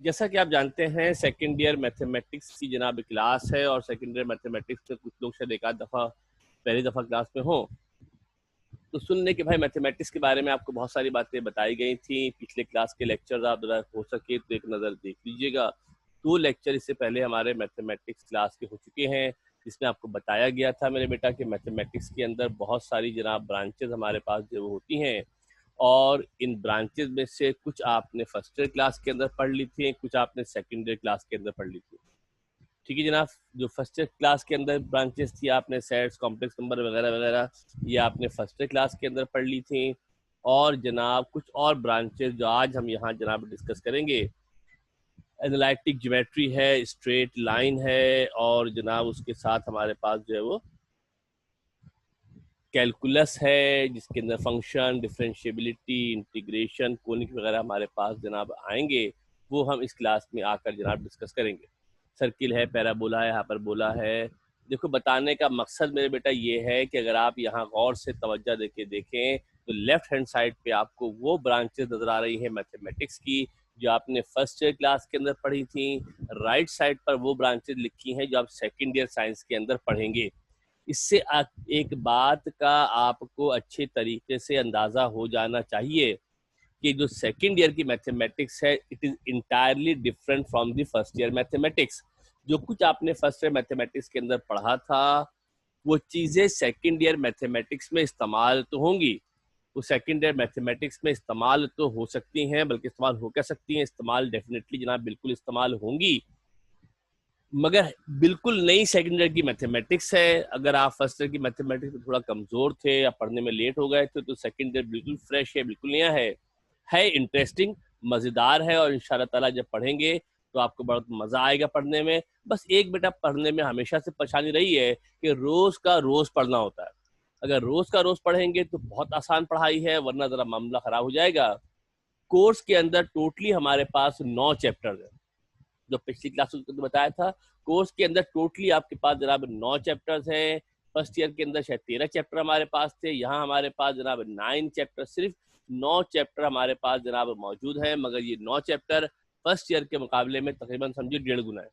जैसा कि आप जानते हैं सेकेंड ईयर मैथमेटिक्स की जनाब क्लास है और सेकेंड ईयर मैथमेटिक्स में कुछ लोग शायद एक आध दफ़ा पहली दफ़ा क्लास में हो तो सुन लें कि भाई मैथमेटिक्स के बारे में आपको बहुत सारी बातें बताई गई थी। पिछले क्लास के लेक्चर आप जरा हो सके तो एक नज़र देख लीजिएगा। 2 लेक्चर इससे पहले हमारे मैथमेटिक्स क्लास के हो चुके हैं जिसमें आपको बताया गया था मेरे बेटा कि मैथमेटिक्स के अंदर बहुत सारी जनाब ब्रांचेज हमारे पास जो होती हैं और इन ब्रांचेज में से कुछ आपने फर्स्ट ईयर क्लास के अंदर पढ़ ली थी, कुछ आपने सेकेंड ईयर क्लास के अंदर पढ़ ली थी। ठीक है जनाब। जो फर्स्ट ईयर क्लास के अंदर ब्रांचेस थी आपने सेट्स, कॉम्प्लेक्स नंबर वगैरह वगैरह, ये आपने फर्स्ट ईयर क्लास के अंदर पढ़ ली थी। और जनाब कुछ और ब्रांचेस जो आज हम यहाँ जनाब डिस्कस करेंगे, एनालिटिक ज्योमेट्री है, स्ट्रेट लाइन है और जनाब उसके साथ हमारे पास जो है वो कैलकुलस है जिसके अंदर फंक्शन, डिफरेंशिएबिलिटी, इंटीग्रेशन, कोनिक वगैरह हमारे पास जनाब आएंगे। वो हम इस क्लास में आकर जनाब डिस्कस करेंगे। सर्किल है, पैराबोला है, हाइपरबोला है। देखो बताने का मकसद मेरे बेटा ये है कि अगर आप यहाँ गौर से तवज्जो देके देखें तो लेफ्ट हैंड साइड पे आपको वो ब्रांचेस नजर आ रही हैं मैथमेटिक्स की जो आपने फर्स्ट ईयर क्लास के अंदर पढ़ी थी। राइट साइड पर वो ब्रांचेस लिखी हैं जो आप सेकेंड ईयर साइंस के अंदर पढ़ेंगे। इससे एक बात का आपको अच्छे तरीके से अंदाजा हो जाना चाहिए कि जो सेकेंड ईयर की मैथमेटिक्स है it is entirely different from the first year mathematics. जो कुछ आपने फर्स्ट ईयर मैथमेटिक्स के अंदर पढ़ा था वो चीजें सेकेंड ईयर मैथमेटिक्स में इस्तेमाल तो होंगी, वो सेकेंड ईयर मैथमेटिक्स में इस्तेमाल तो हो सकती हैं, बल्कि इस्तेमाल हो क्या सकती हैं, इस्तेमाल डेफिनेटली जनाब बिल्कुल इस्तेमाल होंगी, मगर बिल्कुल नई सेकेंड ईयर की मैथमेटिक्स है। अगर आप फर्स्ट ईयर की मैथमेटिक्स में थोड़ा कमजोर थे या पढ़ने में लेट हो गए थे तो सेकेंड ईयर बिल्कुल फ्रेश है, बिल्कुल नया है इंटरेस्टिंग, मजेदार है और इंशाल्लाह ताला जब पढ़ेंगे तो आपको बहुत मजा आएगा पढ़ने में। बस एक बेटा पढ़ने में हमेशा से परेशानी रही है कि रोज का रोज पढ़ना होता है। अगर रोज का रोज पढ़ेंगे तो बहुत आसान पढ़ाई है, वरना जरा मामला खराब हो जाएगा। कोर्स के अंदर टोटली हमारे पास 9 चैप्टर है, जो पिछली क्लास में बताया था। कोर्स के अंदर टोटली आपके पास जनाब 9 चैप्टर्स हैं। फर्स्ट ईयर के अंदर शायद 13 चैप्टर हमारे पास थे, यहाँ हमारे पास जनाब 9 चैप्टर, सिर्फ 9 चैप्टर हमारे पास जनाब मौजूद है, मगर ये 9 चैप्टर फर्स्ट ईयर के मुकाबले में तकरीबन समझिए 1.5 गुना है।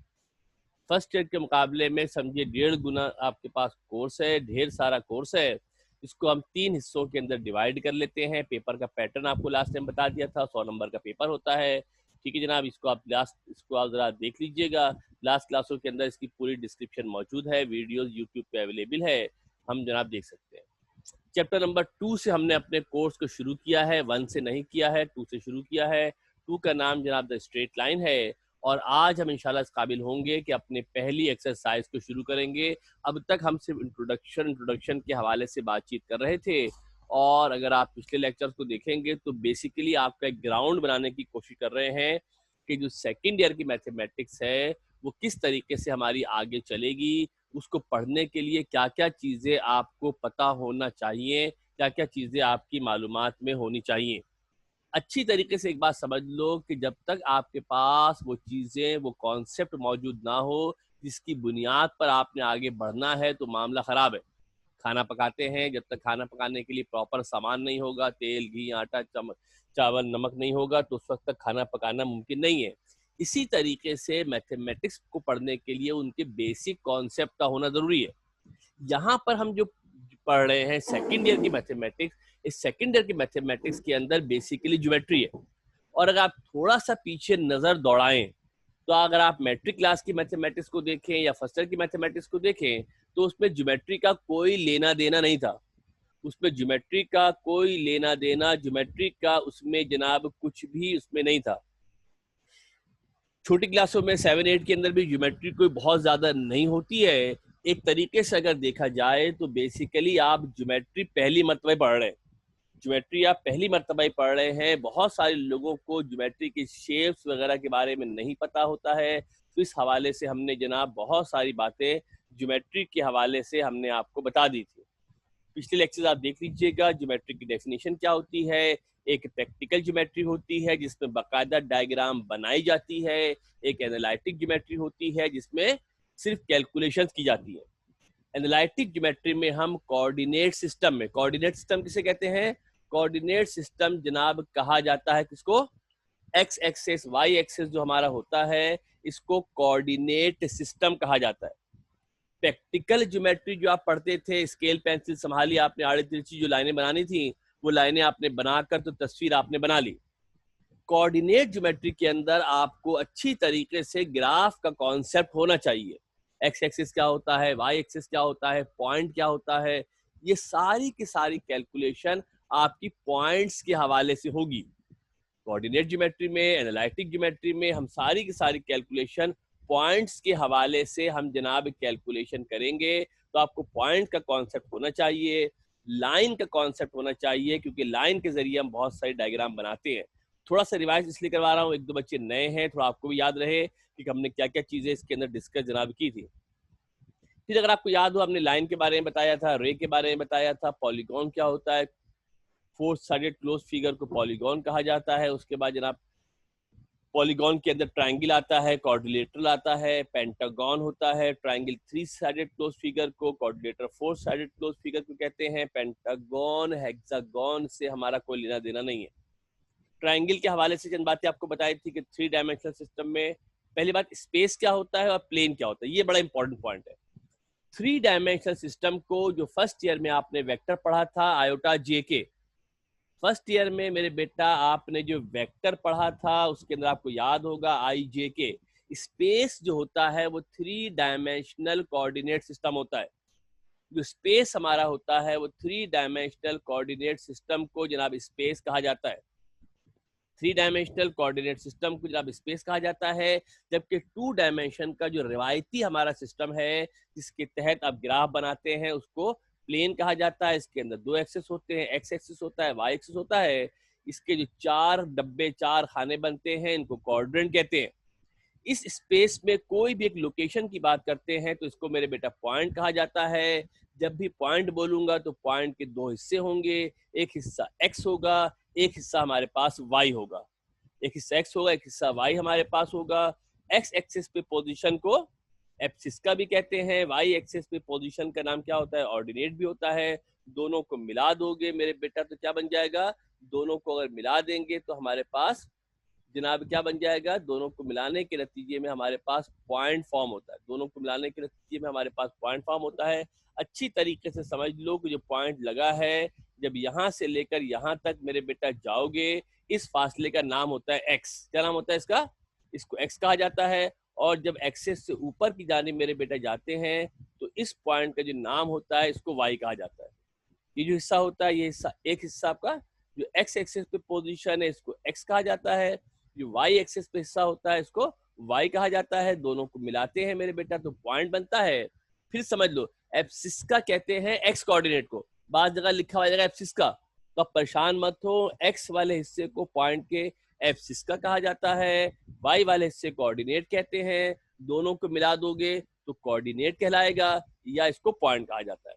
फर्स्ट ईयर के मुकाबले में समझिए 1.5 गुना आपके पास कोर्स है, ढेर सारा कोर्स है। इसको हम 3 हिस्सों के अंदर डिवाइड कर लेते हैं। पेपर का पैटर्न आपको लास्ट टाइम बता दिया था, 100 नंबर का पेपर होता है। ठीक है जनाब, इसको आप जरा देख लीजिएगा। लास्ट क्लासों के अंदर इसकी पूरी डिस्क्रिप्शन मौजूद है, वीडियोस यूट्यूब पे अवेलेबल है, हम जनाब देख सकते हैं। चैप्टर नंबर 2 से हमने अपने कोर्स को शुरू किया है, 1 से नहीं किया है, 2 से शुरू किया है। 2 का नाम जनाब द स्ट्रेट लाइन है और आज हम इंशाल्लाह इस काबिल होंगे कि अपने पहली एक्सरसाइज को शुरू करेंगे। अब तक हम सिर्फ इंट्रोडक्शन के हवाले से बातचीत कर रहे थे और अगर आप पिछले लेक्चर्स को देखेंगे तो बेसिकली आपका एक ग्राउंड बनाने की कोशिश कर रहे हैं कि जो सेकेंड ईयर की मैथमेटिक्स है वो किस तरीके से हमारी आगे चलेगी, उसको पढ़ने के लिए क्या क्या चीज़ें आपको पता होना चाहिए, क्या क्या चीज़ें आपकी मालूमात में होनी चाहिए। अच्छी तरीके से एक बात समझ लो कि जब तक आपके पास वो चीज़ें, वो कॉन्सेप्ट मौजूद ना हो जिसकी बुनियाद पर आपने आगे बढ़ना है तो मामला ख़राब है। खाना पकाते हैं, जब तक खाना पकाने के लिए प्रॉपर सामान नहीं होगा, तेल, घी, आटा, चावल, नमक नहीं होगा तो उस वक्त तक खाना पकाना मुमकिन नहीं है। इसी तरीके से मैथमेटिक्स को पढ़ने के लिए उनके बेसिक कॉन्सेप्ट का होना ज़रूरी है। यहाँ पर हम जो पढ़ रहे हैं सेकेंड ईयर की मैथमेटिक्स, इस सेकेंड ईयर की मैथमेटिक्स के अंदर बेसिकली ज्योमेट्री है। और अगर आप थोड़ा सा पीछे नज़र दौड़ाएं तो अगर आप मैट्रिक क्लास की मैथमेटिक्स को देखें या फर्स्ट ईयर की मैथमेटिक्स को देखें तो उसमें ज्योमेट्री का कोई लेना देना नहीं था। उसमें ज्योमेट्री का कोई लेना देना, ज्योमेट्री का उसमें जनाब कुछ भी उसमें नहीं था। छोटी क्लासों में 7-8 के अंदर भी ज्योमेट्री कोई बहुत ज़्यादा नहीं होती है। एक तरीके से अगर देखा जाए तो बेसिकली आप ज्योमेट्री पहली मरतबा पढ़ रहे हैं, ज्योमेट्री आप पहली मरतबा ही पढ़ रहे हैं। बहुत सारे लोगों को ज्योमेट्री के शेप्स वगैरह के बारे में नहीं पता होता है, तो इस हवाले से हमने जनाब बहुत सारी बातें ज्योमेट्री के हवाले से हमने आपको बता दी थी। पिछले लेक्चर आप देख लीजिएगा, ज्योमेट्री की डेफिनेशन क्या होती है। एक प्रैक्टिकल ज्योमेट्री होती है जिसमें बाकायदा डायग्राम बनाई जाती है, एक एनालिटिक ज्योमेट्री होती है जिसमें सिर्फ कैलकुलेशंस की जाती है। एनालिटिक ज्योमेट्री में हम कोऑर्डिनेट सिस्टम में, कोऑर्डिनेट सिस्टम किसे कहते हैं, कोऑर्डिनेट सिस्टम जनाब कहा जाता है किसको, एक्स एक्सेस वाई एक्सेस जो हमारा होता है, इसको कोऑर्डिनेट सिस्टम कहा जाता है। प्रैक्टिकल ज्योमेट्री जो आप पढ़ते थे, स्केल पेंसिल संभाली आपने, आड़ी तिरछी जो लाइनें बनानी थी वो लाइनें आपने बनाकर तो तस्वीर आपने बना ली। कोऑर्डिनेट ज्योमेट्री के अंदर आपको अच्छी तरीके से ग्राफ का कॉन्सेप्ट होना चाहिए। एक्स एक्सिस क्या होता है, वाई एक्सिस क्या होता है, पॉइंट क्या होता है, ये सारी की सारी कैलकुलेशन आपकी पॉइंट्स के हवाले से होगी। कोऑर्डिनेट ज्योमेट्री में, एनालिटिक ज्योमेट्री में हम सारी की सारी कैलकुलेशन पॉइंट्स के हवाले से हम जनाब कैलकुलेशन करेंगे। तो आपको पॉइंट का कॉन्सेप्ट होना चाहिए, लाइन का कॉन्सेप्ट होना चाहिए, क्योंकि लाइन के जरिए हम बहुत सारे डायग्राम बनाते हैं। थोड़ा सा रिवाइज इसलिए करवा रहा हूँ, एक दो बच्चे नए हैं, थोड़ा आपको भी याद रहे कि हमने क्या क्या चीजें इसके अंदर डिस्कस जनाब की थी। फिर अगर आपको याद हो, हमने लाइन के बारे में बताया था, रे के बारे में बताया था, पॉलीगॉन क्या होता है, फोर साइडेड क्लोज फिगर को पॉलीगॉन कहा जाता है। उसके बाद जनाब पॉलीगॉन के अंदर ट्रायंगल आता है, क्वाड्रिलेटरल आता है, पेंटागन होता है। Triangle three sided close figure को, quadrilateral four sided close figure को कहते हैं। पेंटागन हेक्सागन से हमारा कोई लेना देना नहीं है। ट्रायंगल के हवाले से चंद बातें आपको बताई थी कि थ्री डायमेंशनल सिस्टम में पहली बात स्पेस क्या होता है और प्लेन क्या होता है, ये बड़ा इंपॉर्टेंट पॉइंट है। थ्री डायमेंशनल सिस्टम को जो फर्स्ट ईयर में आपने वेक्टर पढ़ा था, आयोटा जे के, फर्स्ट ईयर में मेरे बेटा आपने जो वेक्टर पढ़ा था उसके अंदर आपको याद होगा आई जे के, स्पेस जो होता है वो थ्री डायमेंशनल कोऑर्डिनेट सिस्टम होता है। जो स्पेस हमारा होता है वो थ्री डायमेंशनल कोऑर्डिनेट सिस्टम को जनाब स्पेस कहा जाता है। थ्री डायमेंशनल कोऑर्डिनेट सिस्टम को जनाब स्पेस कहा जाता है, जबकि टू डायमेंशन का जो रिवायती हमारा सिस्टम है जिसके तहत आप ग्राफ बनाते हैं उसको प्लेन कहा जाता है। इसके अंदर दो एक्सेस होते हैं, एक्स एक्सिस होता है, वाई एक्सिस होता है। इसके जो चार डब्बे, चार खाने बनते हैं, इनको क्वाड्रेंट कहते हैं। इस स्पेस में कोई भी एक लोकेशन की बात करते हैं तो इसको मेरे बेटा पॉइंट कहा जाता है। जब भी पॉइंट बोलूंगा तो पॉइंट के दो हिस्से होंगे, एक हिस्सा एक्स होगा, एक हिस्सा हमारे पास वाई होगा। एक हिस्सा एक्स होगा, एक हिस्सा वाई हमारे पास होगा। एक्स एक्सिस पे पोजीशन को एब्सिस का भी कहते हैं, वाई एक्सिस पे पोजीशन का नाम क्या होता है, ऑर्डिनेट भी होता है। दोनों को मिला दोगे मेरे बेटा तो क्या बन जाएगा, दोनों को अगर मिला देंगे तो हमारे पास जनाब क्या बन जाएगा, दोनों को मिलाने के नतीजे में हमारे पास पॉइंट फॉर्म होता है। दोनों को मिलाने के नतीजे में हमारे पास पॉइंट फॉर्म होता है। अच्छी तरीके से समझ लो कि जो पॉइंट लगा है, जब यहाँ से लेकर यहाँ तक मेरे बेटा जाओगे, इस फासले का नाम होता है एक्स। क्या नाम होता है इसका, इसको एक्स कहा जाता है। और जब एक्सेस से ऊपर की जानिब मेरे बेटा जाते हैं तो इस पॉइंट का जो नाम होता है इसको वाई कहा जाता है। ये जो हिस्सा होता है, ये हिस्सा, एक हिस्सा आपका जो एक्स एक्सिस पे पोजीशन है इसको एक्स कहा जाता है, जो वाई एक्सिस पे हिस्सा होता है इसको वाई कहा जाता है। दोनों को मिलाते हैं मेरे बेटा तो पॉइंट बनता है। फिर समझ लो एब्सिस का कहते हैं एक्स कोऑर्डिनेट को, बाद जगह लिखा हुआ एब्सिस का, तो आप परेशान मत हो, एक्स वाले हिस्से को पॉइंट के एब्सिस का कहा जाता है, वाई वाले हिस्से कोऑर्डिनेट कहते हैं। दोनों को मिला दोगे तो कोऑर्डिनेट कहलाएगा या इसको पॉइंट कहा जाता है।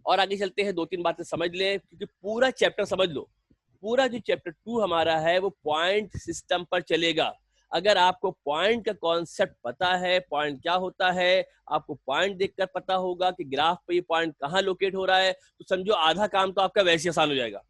और आगे चलते हैं, दो तीन बातें समझ लें क्योंकि पूरा चैप्टर समझ लो। पूरा जो चैप्टर 2 हमारा है वो पॉइंट सिस्टम पर चलेगा। अगर आपको पॉइंट का कॉन्सेप्ट पता है, पॉइंट क्या होता है, आपको पॉइंट देखकर पता होगा कि ग्राफ पे ये पॉइंट कहाँ लोकेट हो रहा है, तो समझो आधा काम तो आपका वैसे ही आसान हो जाएगा।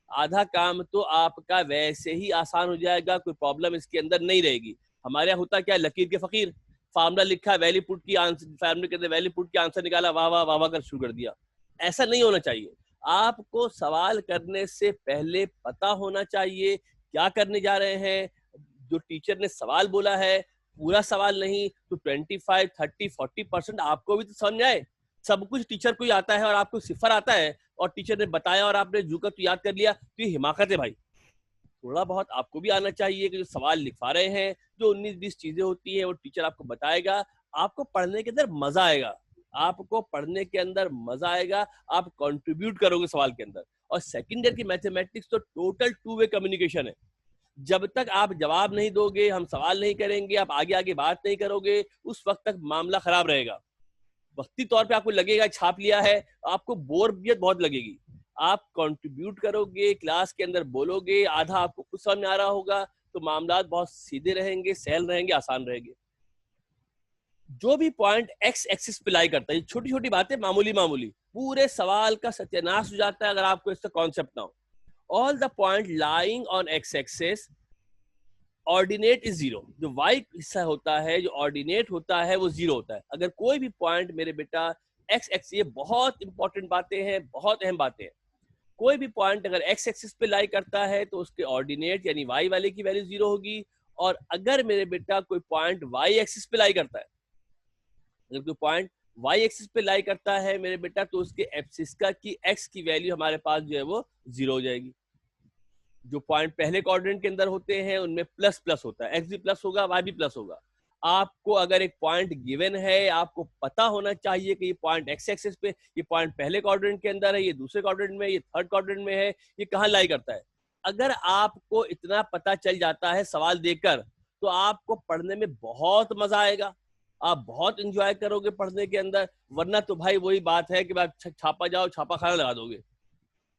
आधा काम तो आपका वैसे ही आसान हो जाएगा, कोई प्रॉब्लम इसके अंदर नहीं रहेगी। हमारे यहाँ होता क्या है, लकीर के फकीर, फार्मूला लिखा, वैल्यू पुट की, आंसर फार्मूले के अंदर वैल्यू पुट की, आंसर निकाला, वाह वाह वाह वाह कर शुरू कर दिया। ऐसा नहीं होना चाहिए। आपको सवाल करने से पहले पता होना चाहिए क्या करने जा रहे हैं। जो टीचर ने सवाल बोला है पूरा सवाल नहीं तो 25, 30, 40% आपको भी तो समझ आए। सब कुछ टीचर को ही आता है और आपको सिफर आता है और टीचर ने बताया और आपने झुका तो याद कर लिया, तो ये हिमाकत है भाई। थोड़ा बहुत आपको भी आना चाहिए कि जो सवाल लिखवा रहे हैं, जो 19-20 चीजें होती है वो टीचर आपको बताएगा, आपको पढ़ने के अंदर मजा आएगा, आपको पढ़ने के अंदर मजा आएगा, आप कंट्रीब्यूट करोगे सवाल के अंदर। और सेकंड ईयर की मैथमेटिक्स तो टोटल टू वे कम्युनिकेशन है। जब तक आप जवाब नहीं दोगे, हम सवाल नहीं करेंगे, आप आगे आगे बात नहीं करोगे, उस वक्त तक मामला खराब रहेगा। वक्ती तौर पे आपको लगेगा छाप लिया है, आपको बोरियत बहुत लगेगी। आप कंट्रीब्यूट करोगे, क्लास के अंदर बोलोगे, आधा आपको कुछ समझ में आ रहा होगा, तो मामला बहुत सीधे रहेंगे, सहल रहेंगे, आसान रहेंगे। जो भी पॉइंट एक्स एक्सिस पे लाई करता है, छोटी छोटी बातें मामूली मामूली, पूरे सवाल का सत्यानाश हो जाता है अगर आपको इसका कॉन्सेप्ट ना हो। All the point lying on x axis ordinate is zero, जो वाई हिस्सा होता है, जो ऑर्डिनेट होता है वो जीरो होता है। अगर कोई भी पॉइंट मेरे बेटा एक्स एक्सिस, ये बहुत इंपॉर्टेंट बातें हैं, बहुत अहम बातें हैं, कोई भी पॉइंट अगर एक्स एक्सिस पे लाई करता है तो उसके ऑर्डिनेट यानी वाई वाले की वैल्यू जीरो होगी। और अगर मेरे बेटा कोई पॉइंट वाई एक्सिस पे लाई करता है, अगर कोई पॉइंट वाई एक्सिस पे लाई करता है मेरे बेटा, तो उसके एब्सिस्का की एक्स की वैल्यू हमारे पास जो है वो जीरो हो जाएगी। जो पॉइंट पहले क्वाड्रेंट के अंदर होते हैं उनमें प्लस प्लस होता है, एक्स भी प्लस होगा, वाई भी प्लस होगा। आपको अगर एक पॉइंट गिवन है, आपको पता होना चाहिए कि ये पॉइंट एक्स एक्सिस पे, ये पॉइंट पहले क्वाड्रेंट के अंदर है, ये दूसरे क्वाड्रेंट में, ये थर्ड क्वाड्रेंट में है, ये कहाँ लाई करता है। अगर आपको इतना पता चल जाता है सवाल देकर, तो आपको पढ़ने में बहुत मजा आएगा, आप बहुत इंजॉय करोगे पढ़ने के अंदर। वरना तो भाई वही बात है कि आप छापा जाओ, छापा खाना लगा दोगे।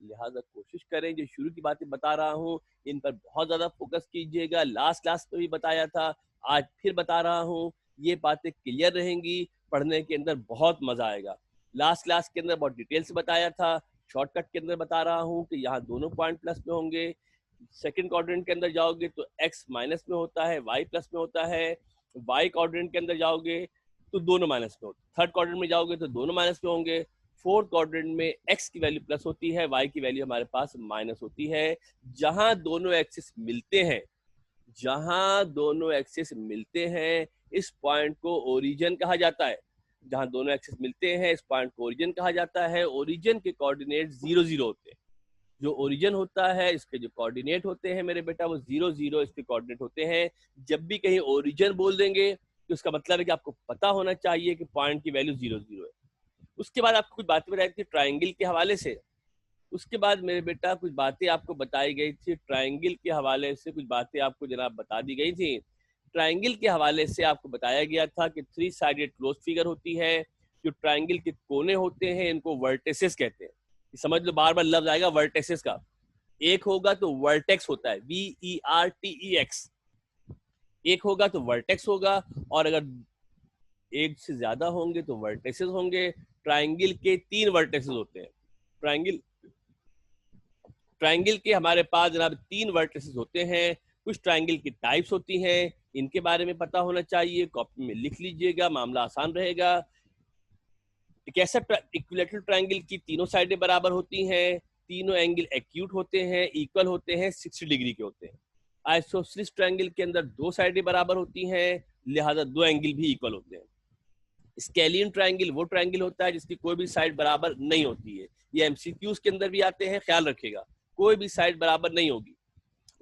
लिहाजा कोशिश करें, जो शुरू की बातें बता रहा हूँ इन पर बहुत ज्यादा फोकस कीजिएगा। लास्ट क्लास में भी बताया था, आज फिर बता रहा हूँ, ये बातें क्लियर रहेंगी, पढ़ने के अंदर बहुत मजा आएगा। लास्ट क्लास के अंदर बहुत डिटेल से बताया था, शॉर्टकट के अंदर बता रहा हूँ कि यहाँ दोनों पॉइंट प्लस में होंगे। सेकंड क्वाड्रेंट के अंदर जाओगे तो एक्स माइनस में होता है, वाई प्लस में होता है। वाई क्वाड्रेंट के अंदर जाओगे तो दोनों माइनस में होते हैं। थर्ड क्वाड्रेंट में जाओगे तो दोनों माइनस में होंगे। फोर्थ क्वाड्रेंट में एक्स की वैल्यू प्लस होती है, वाई की वैल्यू हमारे पास माइनस होती है। जहां दोनों एक्सिस मिलते हैं, जहां दोनों एक्सिस मिलते हैं, इस पॉइंट को ओरिजिन कहा जाता है। जहां दोनों एक्सिस मिलते हैं इस पॉइंट को ओरिजिन कहा जाता है। ओरिजिन के कोऑर्डिनेट 0 0 होते हैं। जो ओरिजिन होता है इसके जो कोऑर्डिनेट होते हैं मेरे बेटा वो 0 0 इसके कोऑर्डिनेट होते हैं। जब भी कहीं ओरिजिन बोल देंगे तो उसका मतलब है कि आपको पता होना चाहिए कि पॉइंट की वैल्यू 0 0 है। उसके बाद आपको कुछ बातें बताई थी ट्राइंगल के हवाले से। उसके बाद मेरे बेटा कुछ बातें आपको बताई गई थी ट्राइंगल के हवाले से, कुछ बातें आपको जनाब बता दी गई थी। ट्राइंगल के हवाले से आपको बताया गया था कि 3 साइडेड क्लोज फिगर होती है। जो ट्राइंगल के कोने होते हैं इनको वर्टेसेस कहते हैं। समझ लो, बार बार लफ्ज आएगा वर्टेसेस का। एक होगा तो वर्टेक्स होता है, VERTEX। एक होगा तो वर्टेक्स होगा, और अगर एक से ज्यादा होंगे तो वर्टेसेस होंगे। ट्राइंगल के 3 वर्टेसेस होते हैं। ट्राइंगल ट्राइंगल के हमारे पास जनाब 3 वर्टेसेस होते हैं। कुछ ट्राइंगल की टाइप्स होती हैं, इनके बारे में पता होना चाहिए, कॉपी में लिख लीजिएगा, मामला आसान रहेगा। एक ऐसा इक्विलेटरल ट्राइंगल की तीनों साइडें बराबर होती हैं, तीनों एंगल एक्यूट होते हैं, इक्वल होते हैं, 60 डिग्री के होते हैं। आइसोसेलेस ट्राइंगल के अंदर 2 साइडें बराबर होती हैं, लिहाजा 2 एंगल भी इक्वल होते हैं। स्केलियन ट्राइंगल वो ट्राइंगल होता है जिसकी कोई भी साइड बराबर नहीं होती है। ये एमसीक्यूज के अंदर भी आते हैं, ख्याल रखिएगा, कोई भी साइड बराबर नहीं होगी।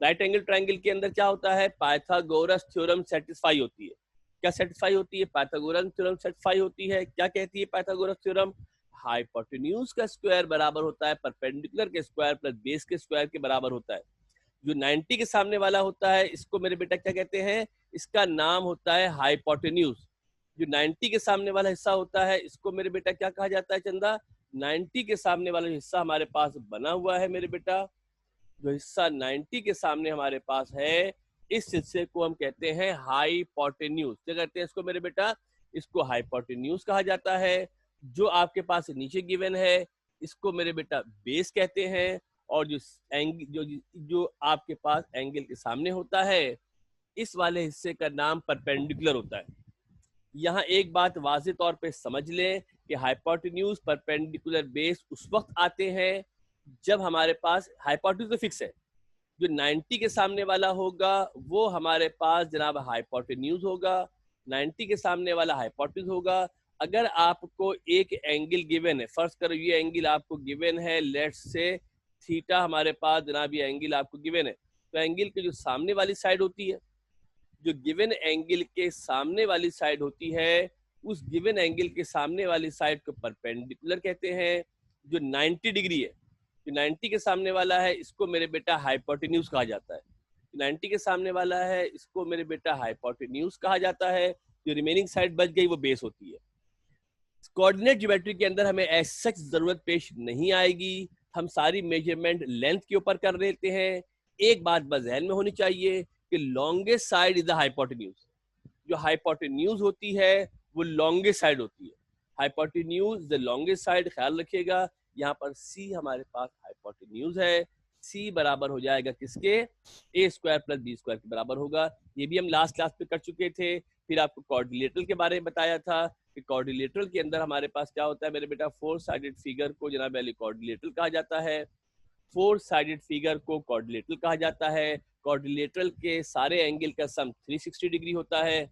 राइट एंगल ट्राइंगल के अंदर क्या होता है, पाइथागोरस थ्योरम सेटिस्फाई होती है। क्या सेटिस्फाई होती है, पाइथागोरस थ्योरम सेटिस्फाई होती है। क्या कहती है पाइथागोरस थ्योरम, हाइपोटेन्यूज का स्क्वायर बराबर होता है परपेंडिकुलर के स्क्वायर प्लस बेस के स्क्वायर के बराबर होता है। जो 90 के सामने वाला होता है इसको मेरे बेटा क्या कहते हैं, इसका नाम होता है हाइपोटेन्यूज। जो 90 के सामने वाला हिस्सा होता है इसको मेरे बेटा क्या कहा जाता है चंदा, 90 के सामने वाला हिस्सा हमारे पास बना हुआ है मेरे बेटा, जो हिस्सा 90 के सामने हमारे पास है, इस हिस्से को हम कहते हैं हाइपोटेन्यूज। क्या कहते हैं इसको मेरे बेटा, इसको हाइपोटेन्यूज कहा जाता है। जो आपके पास नीचे गिवन है इसको मेरे बेटा बेस कहते हैं। और जो एंगल जो आपके पास एंगल के सामने होता है इस वाले हिस्से का नाम परपेंडिकुलर होता है। यहाँ एक बात वाज़ेह तौर पे समझ लें कि हाइपोटेन्यूज परपेंडिकुलर बेस उस वक्त आते हैं जब हमारे पास हाइपोटेन्यूज तो फिक्स है, जो 90 के सामने वाला होगा वो हमारे पास जनाब हाइपोटेन्यूज होगा, 90 के सामने वाला हाइपोटेन्यूज होगा। अगर आपको एक एंगल गिवन है, फर्ज करो ये एंगल आपको गिवन है, लेट्स से थीटा हमारे पास जनाब ये एंगल आपको गिवन है, तो एंगल की जो सामने वाली साइड होती है, जो गिवन एंगल के सामने वाली साइड होती है, उस गिवन एंगल के सामने वाली साइड को परपेंडिकुलर कहते हैं। जो 90 डिग्री है, जो 90 के सामने वाला है इसको मेरे बेटा हाइपोटेन्यूज कहा जाता है। 90 के सामने वाला है इसको मेरे बेटा हाइपोटेन्यूज कहा जाता है। जो रिमेनिंग साइड बच गई वो बेस होती है। कोऑर्डिनेट ज्योमेट्री के अंदर हमें ऐसा जरूरत पेश नहीं आएगी, हम सारी मेजरमेंट लेंथ के ऊपर कर लेते हैं। एक बात बस ध्यान में होनी चाहिए कि longest side is the hypotenuse. जो हाइपोटेन्यूज होती है वो लॉन्गेस्ट साइड होती है। हाइपोटेन्यूज द लॉन्गेस्ट साइड, ख्याल रखिएगा। यहाँ पर सी हमारे पास हाइपोटेन्यूज है, सी बराबर हो जाएगा किसके, ए स्क्वायर प्लस बी स्क्वायर के बराबर होगा। ये भी हम लास्ट क्लास में कर चुके थे। फिर आपको क्वाड्रिलेटरल के बारे में बताया था कि क्वाड्रिलेटरल के अंदर हमारे पास क्या होता है मेरे बेटा, फोर साइडेड फिगर को जनाब वाली क्वाड्रिलेटरल कहा जाता है। फोर साइडेड फिगर को क्वाड्रिलेटरल कहा जाता है। क्वाड्रिलेटरल के सारे एंगल का सम 360 डिग्री होता है।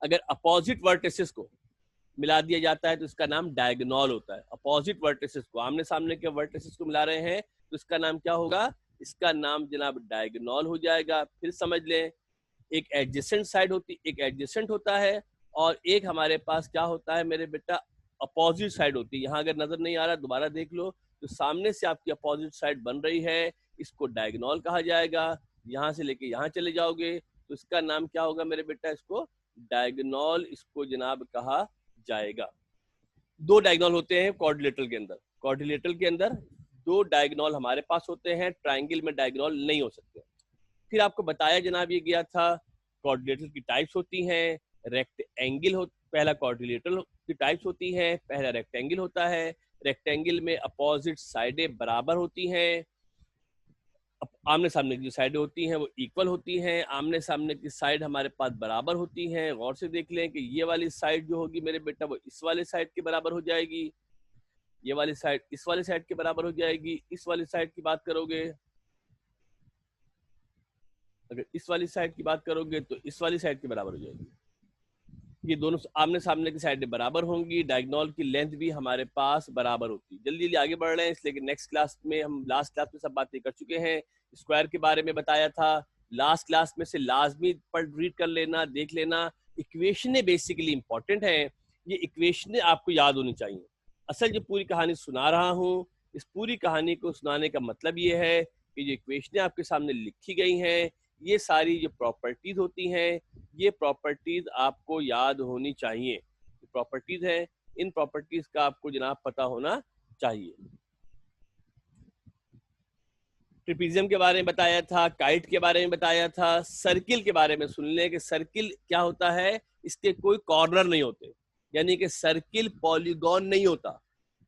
अगर अपोजिट वर्टिसेस को मिला दिया जाता है तो इसका नाम डायगोनल होता है। अपोजिट वर्टिसेस को, आमने सामने के वर्टिसेस को मिला रहे हैं तो इसका नाम क्या होगा, इसका नाम जनाब डायगोनल हो जाएगा। फिर समझ लें, एक एडजेसेंट साइड होती, एक एडजेसेंट होता है और एक हमारे पास क्या होता है मेरे बेटा, अपोजिट साइड होती है। यहाँ अगर नजर नहीं आ रहा दोबारा देख लो, तो सामने से आपकी अपोजिट साइड बन रही है, इसको डायगोनल कहा जाएगा। यहाँ से लेके यहाँ चले जाओगे तो इसका नाम क्या होगा मेरे बेटा, इसको डायगोनल इसको जनाब कहा जाएगा। दो डायगोनल होते हैं क्वाड्रिलेटरल के अंदर। क्वाड्रिलेटरल के अंदर दो डायगोनल हमारे पास होते हैं, ट्रायंगल में डायगोनल नहीं हो सकते। फिर आपको बताया जनाब ये गया था क्वाड्रिलेटरल की टाइप्स होती हैं, रेक्टेंगल हो, पहला क्वाड्रिलेटरल की टाइप्स होती हैं, पहला रेक्टेंगल होता है। रेक्टेंगल में अपोजिट साइडें बराबर होती हैं, आमने सामने की जो साइडें होती हैं वो इक्वल होती हैं, आमने सामने की साइड हमारे पास बराबर होती हैं। गौर से देख लें कि ये वाली साइड जो होगी मेरे बेटा वो इस वाले साइड के बराबर हो जाएगी, ये वाली साइड इस वाले साइड के बराबर हो जाएगी। इस वाली साइड की बात करोगे, अगर इस वाली साइड की बात करोगे तो इस वाली साइड के बराबर हो जाएगी। ये दोनों आमने सामने की साइडें बराबर होंगी, डायगोनल की लेंथ भी हमारे पास बराबर होती है। जल्दी जल्दी आगे बढ़ रहे हैं इसलिए कि नेक्स्ट क्लास में, हम लास्ट क्लास में सब बातें कर चुके हैं। स्क्वायर के बारे में बताया था, लास्ट क्लास में से लाजमी पढ़ रीड कर लेना, देख लेना। इक्वेशनें बेसिकली इंपॉर्टेंट है, ये इक्वेशनें आपको याद होनी चाहिए। असल जो पूरी कहानी सुना रहा हूँ, इस पूरी कहानी को सुनाने का मतलब ये है कि जो इक्वेशनें आपके सामने लिखी गई हैं, ये सारी जो प्रॉपर्टीज होती हैं, ये प्रॉपर्टीज आपको याद होनी चाहिए। प्रॉपर्टीज है, इन प्रॉपर्टीज का आपको जनाब पता होना चाहिए। ट्रिपीजियम के बारे में बताया था, काइट के बारे में बताया था, सर्किल के बारे में सुन लें कि सर्किल क्या होता है, इसके कोई कॉर्नर नहीं होते, यानी कि सर्किल पॉलीगॉन नहीं होता।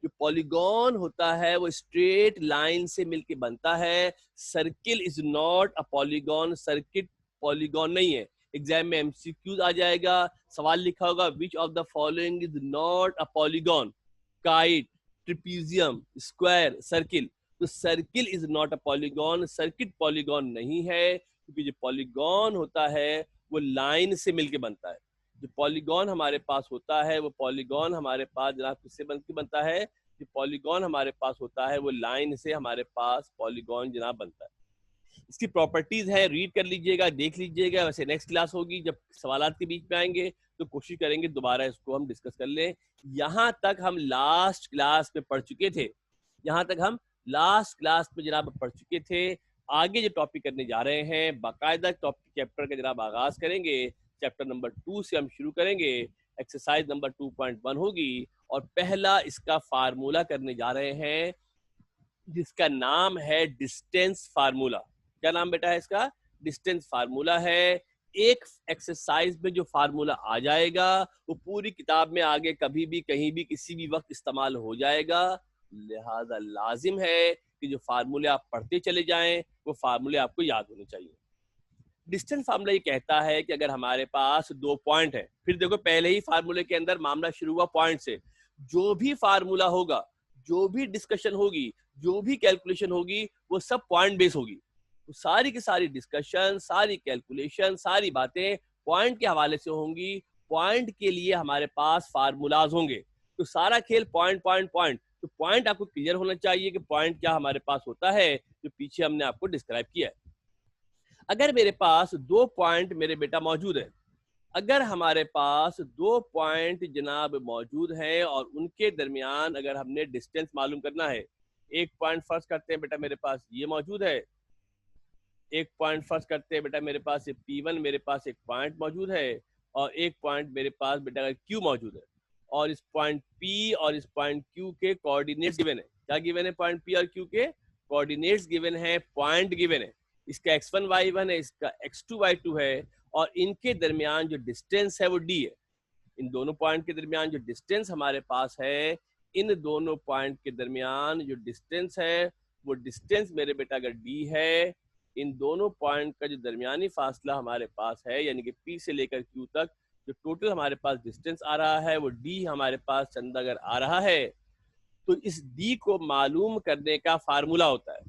जो पॉलीगॉन होता है वो स्ट्रेट लाइन से मिलके बनता है। Circle is not a polygon, circuit polygon नहीं है। एग्जाम में एमसीक्यूज आ जाएगा, सवाल लिखा होगा which of the following is not a polygon, kite, trapezium, square, circle. तो circle is not a polygon, circuit polygon नहीं है, क्योंकि जो पॉलीगॉन होता है वो लाइन से मिलके बनता है। जो पॉलीगॉन हमारे पास होता है वो पॉलीगॉन हमारे पास जनाब किससे बनता है, जो पॉलीगॉन हमारे पास होता है वो लाइन से हमारे पास पॉलीगॉन जनाब बनता है। इसकी प्रॉपर्टीज है, रीड कर लीजिएगा, देख लीजिएगा। वैसे नेक्स्ट क्लास होगी जब सवालात के बीच में आएंगे तो कोशिश करेंगे दोबारा इसको हम डिस्कस कर लें। यहाँ तक हम लास्ट क्लास में पढ़ चुके थे, यहाँ तक हम लास्ट क्लास में जनाब पढ़ चुके थे। आगे जो टॉपिक करने जा रहे हैं, बाकायदा टॉपिक चैप्टर का जनाब आगाज करेंगे। चैप्टर नंबर 2 से हम शुरू करेंगे, एक्सरसाइज नंबर 2.1 होगी और पहला इसका फार्मूला करने जा रहे हैं जिसका नाम है डिस्टेंस फार्मूला। क्या नाम बेटा है इसका, डिस्टेंस फार्मूला है। एक एक्सरसाइज में जो फार्मूला आ जाएगा वो पूरी किताब में आगे कभी भी कहीं भी किसी भी वक्त इस्तेमाल हो जाएगा। लिहाजा लाजिम है कि जो फार्मूले आप पढ़ते चले जाएं वो फार्मूले आपको याद होने चाहिए। डिस्टेंस फार्मूला ये कहता है कि अगर हमारे पास दो पॉइंट है, फिर देखो पहले ही फार्मूले के अंदर मामला शुरू हुआ पॉइंट से, जो भी फार्मूला होगा, जो भी डिस्कशन होगी, जो भी कैलकुलेशन होगी वो सब पॉइंट बेस होगी। तो सारी की सारी डिस्कशन, सारी कैलकुलेशन, सारी बातें पॉइंट के हवाले से होंगी। पॉइंट के लिए हमारे पास फार्मूलाज होंगे, तो सारा खेल पॉइंट पॉइंट पॉइंट। तो पॉइंट आपको क्लियर होना चाहिए कि पॉइंट क्या हमारे पास होता है, जो पीछे हमने आपको डिस्क्राइब किया है। अगर मेरे पास दो पॉइंट मेरे बेटा मौजूद है, अगर हमारे पास दो पॉइंट जनाब मौजूद हैं और उनके दरमियान अगर हमने डिस्टेंस मालूम करना है, एक पॉइंट फर्स्ट करते हैं बेटा मेरे पास ये मौजूद है, एक पॉइंट फर्स्ट करते हैं बेटा मेरे पास P1, मेरे पास एक पॉइंट मौजूद है और एक पॉइंट मेरे पास बेटा Q मौजूद है, और इस पॉइंट P और इस पॉइंट Q के कोऑर्डिनेट्स गिवन है। क्या गिवन है, पॉइंट P और Q के कोऑर्डिनेट्स गिवन है, पॉइंट गिवन है। इसका x1 y1 है, इसका x2 y2 है, और इनके दरमियान जो डिस्टेंस है वो d है। इन दोनों पॉइंट के दरमियान जो डिस्टेंस हमारे पास है, इन दोनों पॉइंट के दरमियान जो डिस्टेंस है वो डिस्टेंस मेरे बेटा अगर d है, इन दोनों पॉइंट का जो दरमियानी फासला हमारे पास है, यानी कि P से लेकर Q तक जो टोटल हमारे पास डिस्टेंस आ रहा है, वो d हमारे पास चंदा अगर आ रहा है, तो इस d को मालूम करने का फार्मूला होता है।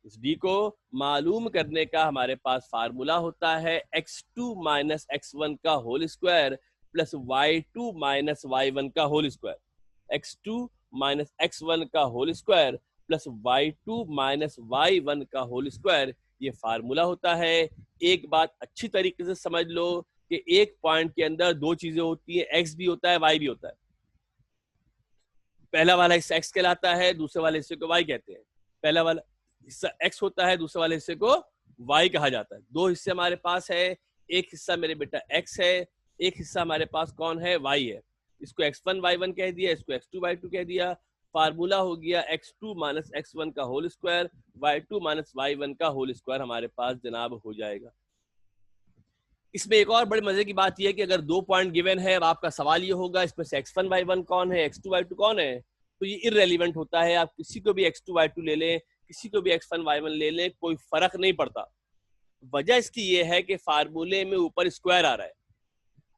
इस d को मालूम करने का हमारे पास फार्मूला होता है x2 माइनस x1 का whole square plus y2 minus y1 का whole square. x2 minus x1 का whole square plus y2 minus y1 का होल स्क्वायर, ये फार्मूला होता है। एक बात अच्छी तरीके से समझ लो कि एक पॉइंट के अंदर दो चीजें होती हैं, x भी होता है, y भी होता है। पहला वाला हिस्सा x कहलाता है, दूसरे वाले हिस्से को y कहते हैं। पहला वाला हिस्सा x होता है, दूसरे वाले हिस्से को y कहा जाता है। दो हिस्से हमारे पास है, एक हिस्सा मेरे बेटा x है, एक हिस्सा हमारे पास कौन है, y है। इसको x1 y1 कह दिया, इसको x2 y2 कह दिया। फार्मूला हो गया x2 माइनस x1 का whole square, y2 minus y1 का होल स्क्वायर हमारे पास जनाब हो जाएगा। इसमें एक और बड़ी मजे की बात यह है कि अगर दो पॉइंट गिवन है, अब आपका सवाल ये होगा इसमें से x1 y1 कौन है, x2 y2 कौन है, तो ये इररेलेवेंट होता है। आप किसी को भी x2 y2 ले लें, किसी को भी x1 y1 ले लें, कोई फर्क नहीं पड़ता। वजह इसकी ये है कि फार्मूले में ऊपर स्क्वायर आ रहा है।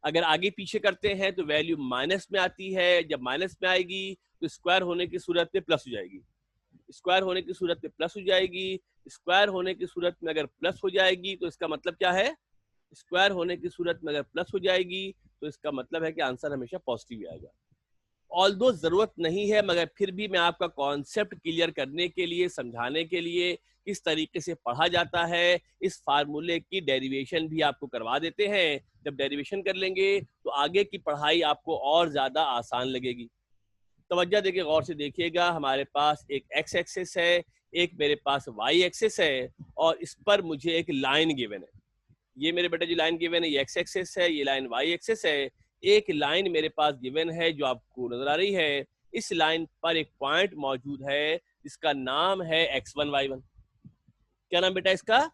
अगर आगे पीछे करते हैं तो वैल्यू माइनस में आती है, जब माइनस में आएगी तो स्क्वायर होने की सूरत में प्लस हो जाएगी, स्क्वायर होने की सूरत में प्लस हो जाएगी। स्क्वायर होने की सूरत में अगर प्लस हो जाएगी तो इसका मतलब क्या है, स्क्वायर होने की सूरत में अगर प्लस हो जाएगी तो इसका मतलब है कि आंसर हमेशा पॉजिटिव आएगा। ऑल्दो जरूरत नहीं है, मगर फिर भी मैं आपका कॉन्सेप्ट क्लियर करने के लिए, समझाने के लिए किस तरीके से पढ़ा जाता है, इस फार्मूले की डेरिवेशन भी आपको करवा देते हैं। जब डेरिवेशन कर लेंगे तो आगे की पढ़ाई आपको और ज्यादा आसान लगेगी। तवज्जो देके गौर से देखिएगा, हमारे पास एक x एक्सिस है, एक मेरे पास y एक्सिस है, और इस पर मुझे एक लाइन गिवन है। ये मेरे बेटा जो लाइन गिवन है ये x एक्सिस है, ये लाइन y एक्सिस है। एक लाइन मेरे पास गिवन है जो आपको नजर आ रही है। इस लाइन पर एक पॉइंट मौजूद है जिसका नाम है x1 y1। क्या नाम बेटा इसका,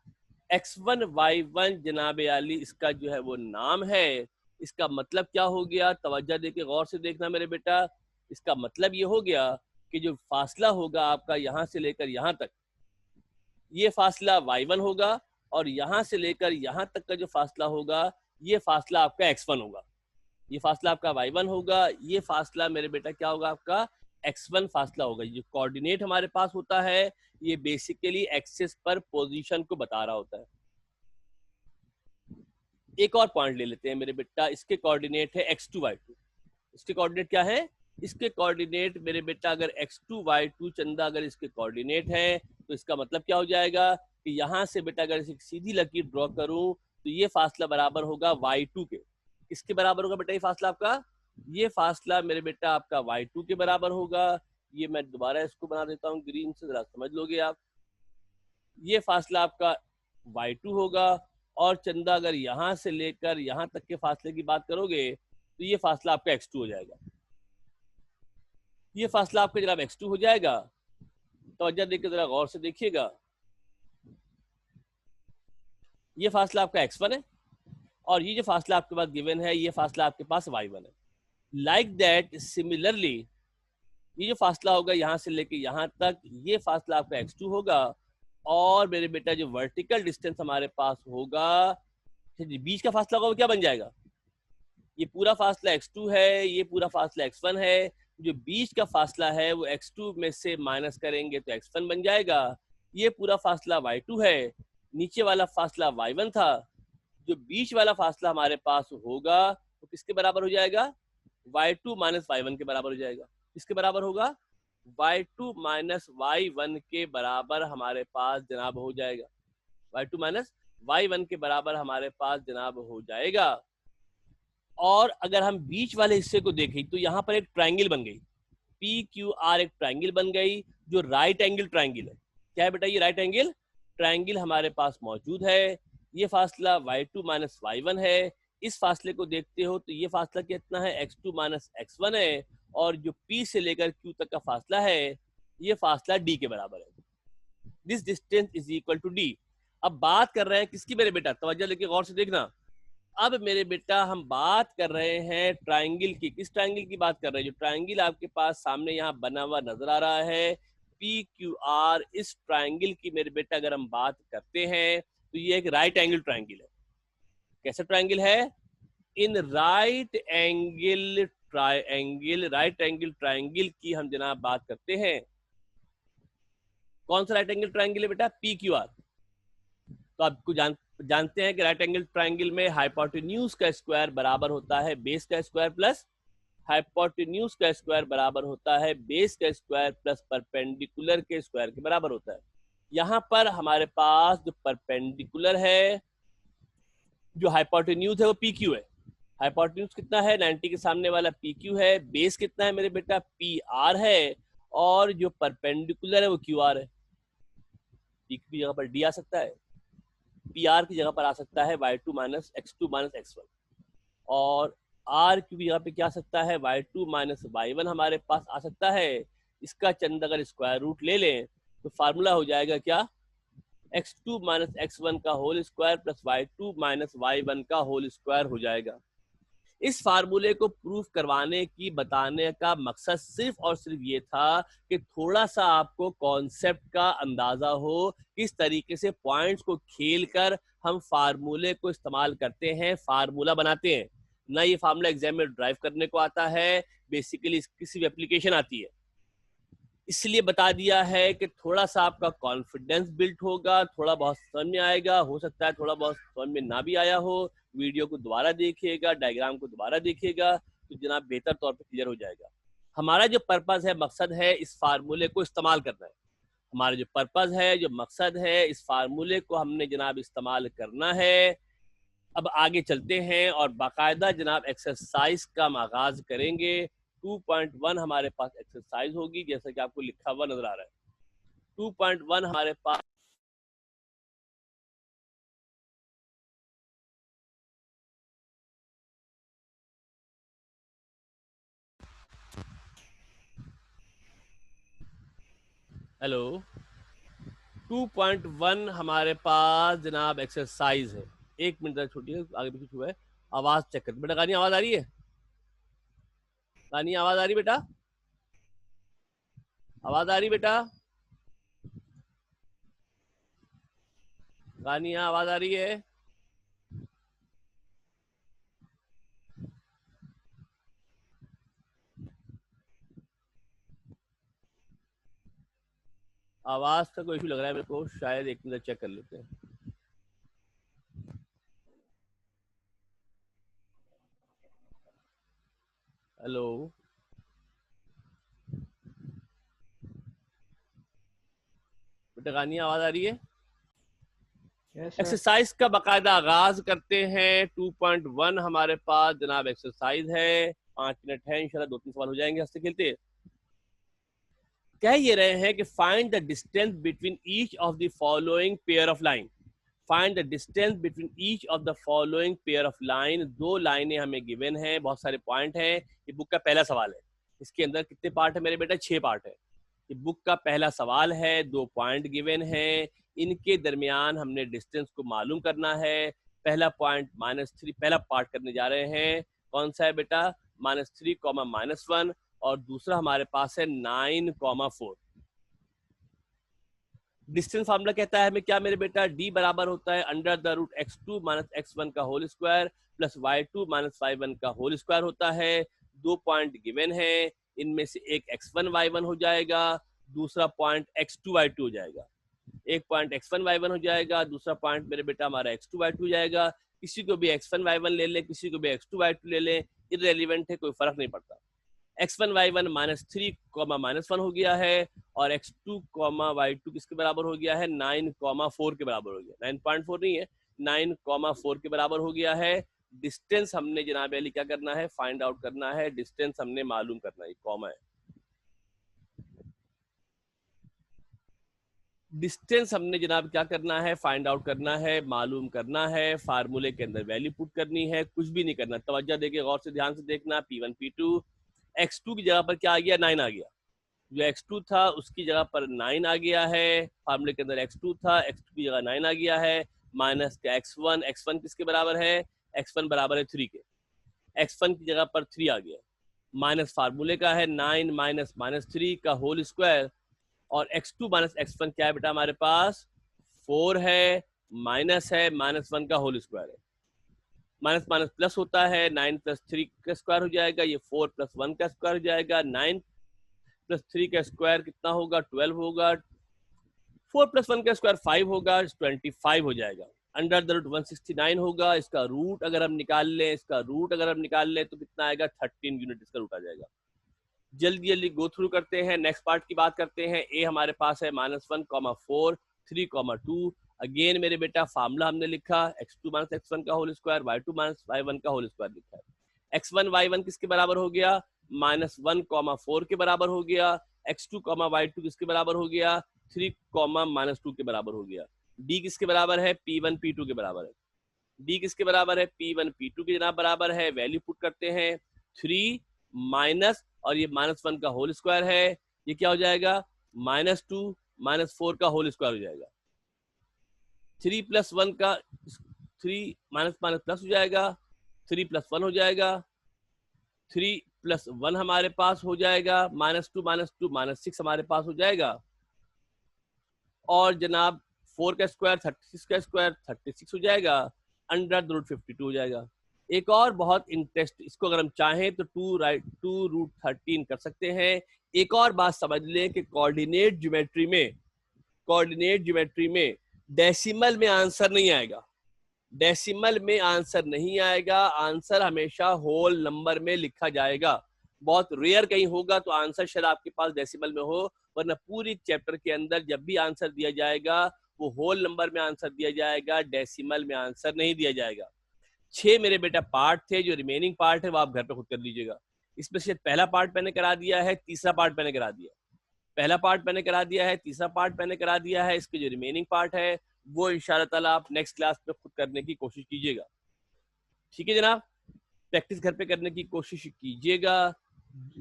x1 y1 जनाब आली इसका जो है वो नाम है। इसका मतलब क्या हो गया, तवज्जो देके गौर से देखना मेरे बेटा। इसका मतलब ये हो गया कि जो फासला होगा आपका यहाँ से लेकर यहाँ तक, ये फासला y1 होगा, और यहाँ से लेकर यहाँ तक का जो फासला होगा ये फासला आपका x1 होगा। ये फासला आपका y1 होगा, ये फासला मेरे बेटा क्या होगा, आपका x1 फासला होगा। ये कोऑर्डिनेट हमारे पास होता है, ये बेसिकली एक्सिस पर पोजीशन को बता रहा होता है। एक और पॉइंट ले लेते हैं मेरे बेटा, इसके कोऑर्डिनेट है x2 y2। इसके कोऑर्डिनेट क्या है, इसके कोऑर्डिनेट मेरे बेटा अगर x2 y2 चंदा अगर इसके कोऑर्डिनेट है तो इसका मतलब क्या हो जाएगा कि यहाँ से बेटा अगर इसे सीधी लकीर ड्रॉ करूं तो ये फासला बराबर होगा y2 के। किसके बराबर होगा बेटा ये फासला आपका, ये फासला मेरे बेटा आपका y2 के बराबर होगा। ये मैं दोबारा इसको बना देता हूँ ग्रीन से, जरा समझ लोगे आप। ये फासला आपका y2 होगा, और चंदा अगर यहाँ से लेकर यहाँ तक के फासले की बात करोगे तो ये फासला आपका x2 हो जाएगा। ये फासला आपका जनाब x2 हो जाएगा। तवज्जो देकर जरा गौर से देखिएगा, ये फासला आपका x1 है, और ये जो फासला आपके पास गिवन है ये फासला आपके पास y1 है। लाइक दैट सिमिलरली ये जो फासला होगा यहाँ से लेके यहाँ तक, ये फासला आपका x2 होगा, और मेरे बेटा जो वर्टिकल डिस्टेंस हमारे पास होगा, बीच का फासला होगा वो क्या बन जाएगा, ये पूरा फासला x2 है, ये पूरा फासला x1 है। जो बीच का फासला है वो x2 में से माइनस करेंगे तो x1 बन जाएगा। ये पूरा फासला y2 है, नीचे वाला फासला y1 था। जो बीच वाला फासला हमारे पास होगा तो किसके बराबर हो जाएगा, y2 माइनस y1 के बराबर हो जाएगा। किसके बराबर होगा, y2 माइनस y1 के बराबर हमारे पास जनाब हो जाएगा। y2 माइनस y1 के बराबर हमारे पास जनाब हो जाएगा। और अगर हम बीच वाले हिस्से को देखें तो यहाँ पर एक ट्रायंगल बन गई, PQR एक ट्रायंगल बन गई जो राइट एंगल ट्रायंगल है। क्या है बेटा, ये राइट एंगल ट्रायंगल हमारे पास मौजूद है। ये फासला y2 माइनस y1 है। इस फासले को देखते हो तो ये फासला कितना है, x2 माइनस x1 है, और जो P से लेकर Q तक का फासला है ये फासला D के बराबर है। This distance is equal to D। अब बात कर रहे हैं किसकी मेरे बेटा, तवज्जो लेके गौर से देखना। अब मेरे बेटा हम बात कर रहे हैं ट्रायंगल की। किस ट्रायंगल की बात कर रहे हैं, जो ट्रायंगल आपके पास सामने यहाँ बना हुआ नजर आ रहा है, PQR इस ट्राइंगल की मेरे बेटा अगर हम बात करते हैं तो ये एक राइट एंगल ट्राइंगल है। कैसा ट्राइंगल है? इन राइट एंगल ट्राइंगल की हम जनाब बात करते हैं। कौन सा राइट एंगल ट्राइंगल है बेटा? PQR। तो आपको जानते हैं कि राइट एंगल ट्राइंगल में हाइपोटेन्यूज का स्क्वायर बराबर होता है बेस का स्क्वायर प्लस हाइपोटेन्यूज का स्क्वायर बराबर होता है बेस का स्क्वायर प्लस परपेंडिकुलर के स्क्वायर के बराबर होता है। यहाँ पर हमारे पास जो परपेंडिकुलर है, जो हाइपोटेन्यूज है वो PQ है। हाइपोटेन्यूज कितना है? 90 के सामने वाला PQ है। बेस कितना है मेरे बेटा? PR है। और जो परपेंडिकुलर है वो QR है। PQ की जगह पर D आ सकता है, PR की जगह पर आ सकता है y2 minus x2 minus x1, और R की जगह पे क्या आ सकता है? y2 माइनस y1 हमारे पास आ सकता है। इसका चंद अगर स्क्वायर रूट ले लें तो फार्मूला हो जाएगा क्या? x2 माइनस x1 का whole square plus y2 minus y1 का होल स्क्वायर हो जाएगा। इस फार्मूले को प्रूफ करवाने की बताने का मकसद सिर्फ और सिर्फ ये था कि थोड़ा सा आपको कॉन्सेप्ट का अंदाजा हो, किस तरीके से पॉइंट्स को खेलकर हम फार्मूले को इस्तेमाल करते हैं, फार्मूला बनाते हैं। ना ये फार्मूला एग्जाम में ड्राइव करने को आता है, बेसिकली किसी भी एप्लीकेशन आती है। इसलिए बता दिया है कि थोड़ा सा आपका कॉन्फिडेंस बिल्ड होगा, थोड़ा बहुत समझ में आएगा, हो सकता है थोड़ा बहुत समझ में ना भी आया हो। वीडियो को दोबारा देखिएगा, डायग्राम को दोबारा देखिएगा तो जनाब बेहतर तौर पे क्लियर हो जाएगा। हमारा जो पर्पस है, मकसद है, इस फार्मूले को इस्तेमाल करना है। हमारा जो पर्पस है, जो मकसद है, इस फार्मूले को हमने जनाब इस्तेमाल करना है। अब आगे चलते हैं और बाकायदा जनाब एक्सरसाइज का हम आगाज करेंगे। 2.1 हमारे पास एक्सरसाइज होगी, जैसा कि आपको लिखा हुआ नजर आ रहा है। 2.1 हमारे पास हेलो 2.1 हमारे पास जनाब एक्सरसाइज है। एक मिनट छोटी आगे पीछे हुआ है, आवाज चेक कर बेटा। गानी आवाज आ रही है? गानी आवाज आ रही बेटा? आवाज आ रही बेटा? गानी आवाज आ रही है? आवाज का कोई इशू लग रहा है मेरे को, शायद एक मिनट चेक कर लेते हैं। हेलो बेटा, गानी आवाज आ रही है? एक्सरसाइज का बाकायदा आगाज करते हैं। 2.1 हमारे पास जनाब एक्सरसाइज है। 5 मिनट है, इंशाल्लाह 2-3 सवाल हो जाएंगे हंसते खेलते। कह ये रहे हैं कि find the distance between each of the following pair of line. Find the distance between each of the following pair of line. दो लाइनें हमें गिवन है, बहुत सारे पॉइंट हैं। ये बुक का पहला सवाल है। इसके अंदर कितने पार्ट है मेरे बेटा? 6 पार्ट है। ये बुक का पहला सवाल है, 2 पॉइंट गिवन है, इनके दरमियान हमने डिस्टेंस को मालूम करना है। पहला पॉइंट -3, पहला पार्ट करने जा रहे हैं। कौन सा है बेटा? -3, -1, और दूसरा हमारे पास है 9, 4। डिस्टेंस फार्मूला कहता है हमें क्या मेरे बेटा? D बराबर होता है √x2 माइनस x1 का whole square plus y2 minus y1 का होल स्क्वायर होता है। 2 पॉइंट गिवन है, इनमें से एक x1 y1 हो जाएगा, दूसरा पॉइंट x2 y2 हो जाएगा। एक पॉइंट x1 y1 हो जाएगा, दूसरा पॉइंट मेरे बेटा हमारा x2 y2 हो जाएगा। किसी को भी x1 y1 ले लें, किसी को भी x2 y2 ले लें, इररेलेवेंट है, कोई फर्क नहीं पड़ता। x1 y1 -3, -1 हो गया है, और x2 y2 किसके बराबर हो गया है? 9, 4 के बराबर हो गया। 9.4 नहीं है, 9, 4 के बराबर हो गया है। डिस्टेंस हमने जनाब अली क्या करना है? फाइंड आउट करना है। डिस्टेंस हमने मालूम करना है, कॉमा है। डिस्टेंस हमने जनाब क्या करना है? फाइंड आउट करना है, मालूम करना है। फार्मूले के अंदर वैल्यू पुट करनी है, कुछ भी नहीं करना। तवज्जो देके गौर से ध्यान से देखना। P1 P2, x2 की जगह पर क्या आ गया? 9 आ गया। जो x2 था उसकी जगह पर 9 आ गया है। फार्मूले के अंदर x2 था, x2 की जगह 9 आ गया है। माइनस का x1, x1 किसके बराबर है? x1 बराबर है 3 के। x1 की जगह पर 3 आ गया। माइनस फार्मूले का है 9 - -3 का होल स्क्वायर और x2 माइनस x1 क्या है बेटा हमारे पास 4 है, माइनस है -1 का होल स्क्वायर है, माइनस माइनस प्लस होता है, 9 प्लस 3 का स्क्वायर हो जाएगा, ये 4 प्लस 1 का स्क्वायर हो जाएगा, 9 प्लस 3 का स्क्वायर कितना होगा 12 होगा, 4 प्लस 1 का स्क्वायर 5 होगा, 25 हो जाएगा, अंडर द रूट 169 होगा, इसका रूट अगर हम निकाल लें तो कितना आएगा 13 यूनिट इसका रूट आ जाएगा। जल्दी जल्दी गो थ्रू करते हैं, नेक्स्ट पार्ट की बात करते हैं। ए हमारे पास है -1, 4, 3, 2। अगेन मेरे बेटा फार्मूला हमने लिखा x2 माइनस x1 का whole square, y2 minus y1 का होल स्क्वायर लिखा है। x1 y1 किसके बराबर हो गया -1, 4 के बराबर हो गया, x2 y2 किसके बराबर हो गया 3, -2 के बराबर हो गया। d किसके बराबर है p1 p2 के बराबर है, d किसके बराबर है p1 p2 के जनाब बराबर है। वैल्यू पुट करते हैं 3 माइनस और ये -1 का होल स्क्वायर है, ये क्या हो जाएगा -2 -4 का होल स्क्वायर हो जाएगा। 3 प्लस 1 का 3 माइनस माइनस प्लस हो जाएगा, 3 प्लस 1 हो जाएगा, 3 प्लस 1 हमारे पास हो जाएगा, -2 -6 हमारे पास हो जाएगा, और जनाब 4 का स्क्वायर 36 का स्क्वायर 36 हो जाएगा, अंडर द रूट 52 हो जाएगा। एक और बहुत इंटरेस्ट, इसको अगर हम चाहें तो 2√13 कर सकते हैं। एक और बात समझ लें कि कोऑर्डिनेट ज्योमेट्री में डेसिमल में आंसर नहीं आएगा, आंसर हमेशा होल नंबर में लिखा जाएगा। बहुत रेयर कहीं होगा तो आंसर शायद आपके पास डेसिमल में हो, वरना पूरी चैप्टर के अंदर जब भी आंसर दिया जाएगा वो होल नंबर में आंसर दिया जाएगा, डेसिमल में आंसर नहीं दिया जाएगा। 6 मेरे बेटा पार्ट थे, जो रिमेनिंग पार्ट है वो आप घर पे खुद कर लीजिएगा। इसमें से पहला पार्ट मैंने करा दिया है, तीसरा पार्ट मैंने करा दिया, पहला पार्ट मैंने करा दिया है, तीसरा पार्ट मैंने करा दिया है। इसके जो रिमेनिंग पार्ट है वो इंशाल्लाह ताला आप नेक्स्ट क्लास में खुद करने की कोशिश कीजिएगा। ठीक है जनाब, प्रैक्टिस घर पे करने की कोशिश कीजिएगा।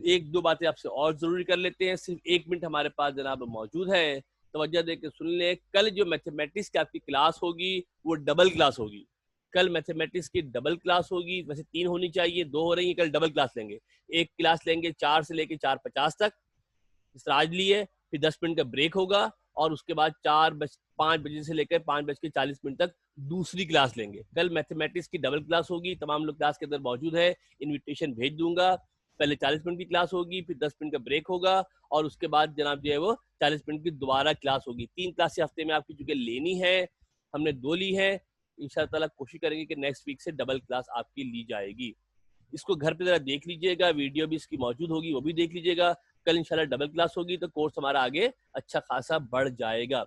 एक दो बातें आपसे और जरूरी कर लेते हैं, सिर्फ 1 मिनट हमारे पास जनाब मौजूद है, तवज्जो देकर सुन ले। कल जो मैथमेटिक्स की आपकी क्लास होगी वो डबल क्लास होगी, कल मैथमेटिक्स की डबल क्लास होगी। वैसे 3 होनी चाहिए, 2 हो रही है, कल डबल क्लास लेंगे। एक क्लास लेंगे 4 से लेके 4:50 तक, इस आज लिए, फिर 10 मिनट का ब्रेक होगा, और उसके बाद 5 बजे से लेकर 5:40 तक दूसरी क्लास लेंगे। कल मैथमेटिक्स की डबल क्लास होगी, तमाम लोग क्लास के अंदर मौजूद है, इनविटेशन भेज दूंगा। पहले 40 मिनट की क्लास होगी, फिर 10 मिनट का ब्रेक होगा, और उसके बाद जनाब जो है वो 40 मिनट की दोबारा क्लास होगी। 3 क्लासें हफ्ते में आपकी चूंकि लेनी है, हमने 2 ली है, इंशाल्लाह ताला कोशिश करेंगे कि नेक्स्ट वीक से डबल क्लास आपकी ली जाएगी। इसको घर पे जरा देख लीजिएगा, वीडियो भी इसकी मौजूद होगी, वो भी देख लीजिएगा। कल इंशाल्लाह डबल क्लास होगी तो कोर्स हमारा आगे अच्छा खासा बढ़ जाएगा।